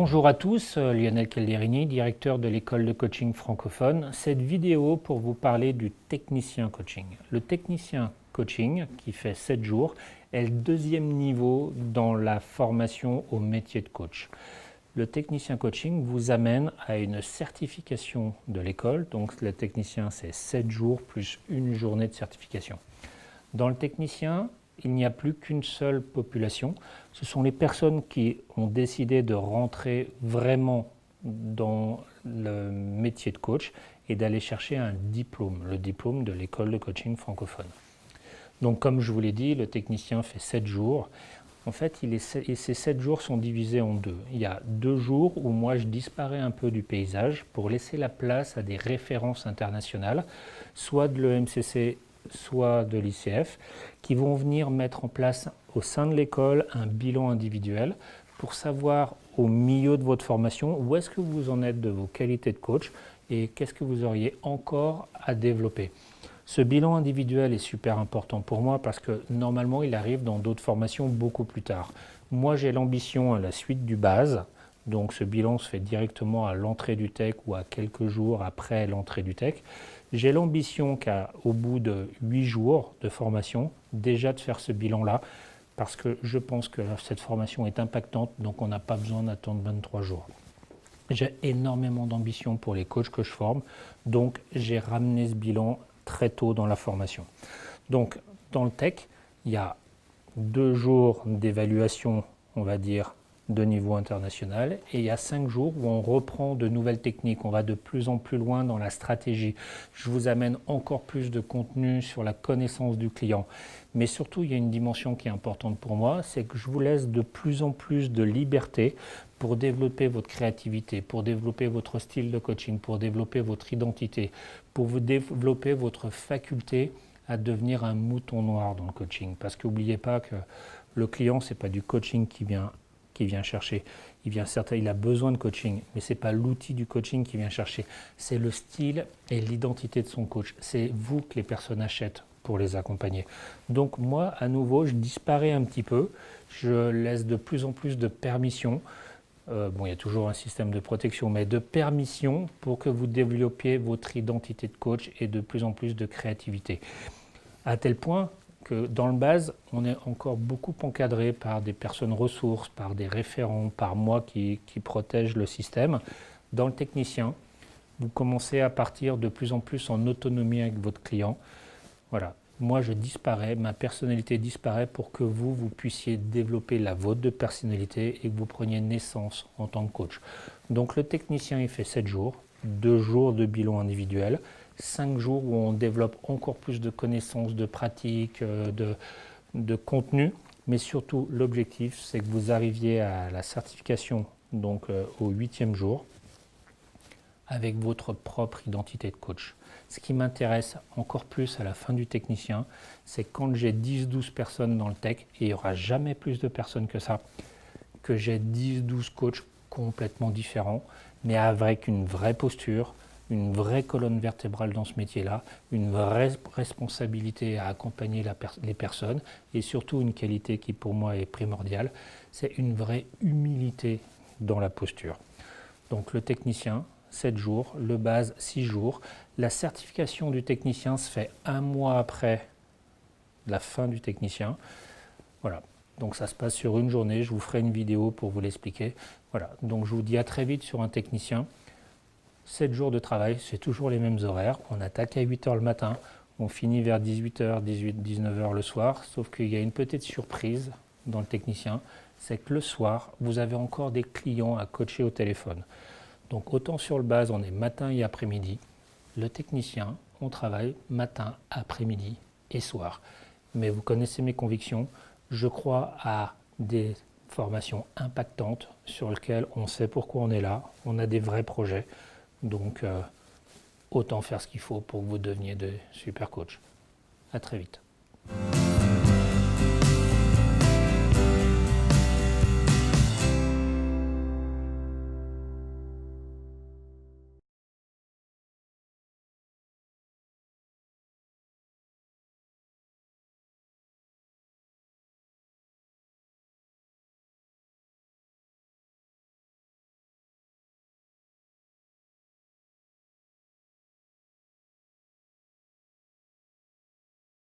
Bonjour à tous, Lionel Calderini, directeur de l'école de coaching francophone. Cette vidéo pour vous parler du technicien coaching. Le technicien coaching, qui fait 7 jours, est le deuxième niveau dans la formation au métier de coach. Le technicien coaching vous amène à une certification de l'école. Donc le technicien, c'est 7 jours plus une journée de certification. Dans le technicien, il n'y a plus qu'une seule population. Ce sont les personnes qui ont décidé de rentrer vraiment dans le métier de coach et d'aller chercher un diplôme, le diplôme de l'école de coaching francophone. Donc comme je vous l'ai dit, le technicien fait 7 jours. En fait, ces 7 jours sont divisés en deux. Il y a 2 jours où moi je disparais un peu du paysage pour laisser la place à des références internationales, soit de l'EMCC, soit de l'ICF, qui vont venir mettre en place au sein de l'école un bilan individuel pour savoir au milieu de votre formation où est-ce que vous en êtes de vos qualités de coach et qu'est-ce que vous auriez encore à développer. Ce bilan individuel est super important pour moi parce que normalement il arrive dans d'autres formations beaucoup plus tard. Moi j'ai l'ambition à la suite du base, donc ce bilan se fait directement à l'entrée du tech ou à quelques jours après l'entrée du tech. J'ai l'ambition qu'au bout de 8 jours de formation, déjà de faire ce bilan-là, parce que je pense que cette formation est impactante, donc on n'a pas besoin d'attendre 23 jours. J'ai énormément d'ambition pour les coachs que je forme, donc j'ai ramené ce bilan très tôt dans la formation. Donc dans le tech, il y a 2 jours d'évaluation, on va dire, de niveau international, et il y a 5 jours où on reprend de nouvelles techniques, on va de plus en plus loin dans la stratégie. Je vous amène encore plus de contenu sur la connaissance du client. Mais surtout, il y a une dimension qui est importante pour moi, c'est que je vous laisse de plus en plus de liberté pour développer votre créativité, pour développer votre style de coaching, pour développer votre identité, pour vous développer votre faculté à devenir un mouton noir dans le coaching. Parce qu'oubliez pas que le client, ce n'est pas du coaching qui vient chercher. Il a besoin de coaching, mais ce n'est pas l'outil du coaching qui vient chercher. C'est le style et l'identité de son coach. C'est vous que les personnes achètent pour les accompagner. Donc moi, à nouveau, je disparais un petit peu. Je laisse de plus en plus de permissions. Il y a toujours un système de protection, mais de permission pour que vous développiez votre identité de coach et de plus en plus de créativité. À tel point que dans le base, on est encore beaucoup encadré par des personnes ressources, par des référents, par moi qui protègent le système. Dans le technicien, vous commencez à partir de plus en plus en autonomie avec votre client. Voilà, moi je disparais, ma personnalité disparaît pour que vous puissiez développer la vôtre de personnalité et que vous preniez naissance en tant que coach. Donc le technicien, il fait 7 jours, 2 jours de bilan individuel, 5 jours où on développe encore plus de connaissances, de pratiques, de contenu, mais surtout l'objectif c'est que vous arriviez à la certification donc au 8e jour avec votre propre identité de coach. Ce qui m'intéresse encore plus à la fin du technicien, c'est quand j'ai 10-12 personnes dans le tech, et il n'y aura jamais plus de personnes que ça, que j'ai 10-12 coachs complètement différents, mais avec une vraie posture, une vraie colonne vertébrale dans ce métier-là, une vraie responsabilité à accompagner les personnes et surtout une qualité qui pour moi est primordiale, c'est une vraie humilité dans la posture. Donc le technicien, 7 jours, le base 6 jours. La certification du technicien se fait 1 mois après la fin du technicien. Voilà, donc ça se passe sur une journée, je vous ferai une vidéo pour vous l'expliquer. Voilà, donc je vous dis à très vite sur un technicien. 7 jours de travail, c'est toujours les mêmes horaires. On attaque à 8h le matin, on finit vers 18h, 19h le soir, sauf qu'il y a une petite surprise dans le technicien, c'est que le soir, vous avez encore des clients à coacher au téléphone. Donc autant sur le base, on est matin et après-midi. Le technicien, on travaille matin, après-midi et soir. Mais vous connaissez mes convictions, je crois à des formations impactantes sur lesquelles on sait pourquoi on est là, on a des vrais projets. Donc, autant faire ce qu'il faut pour que vous deveniez de super coachs. À très vite.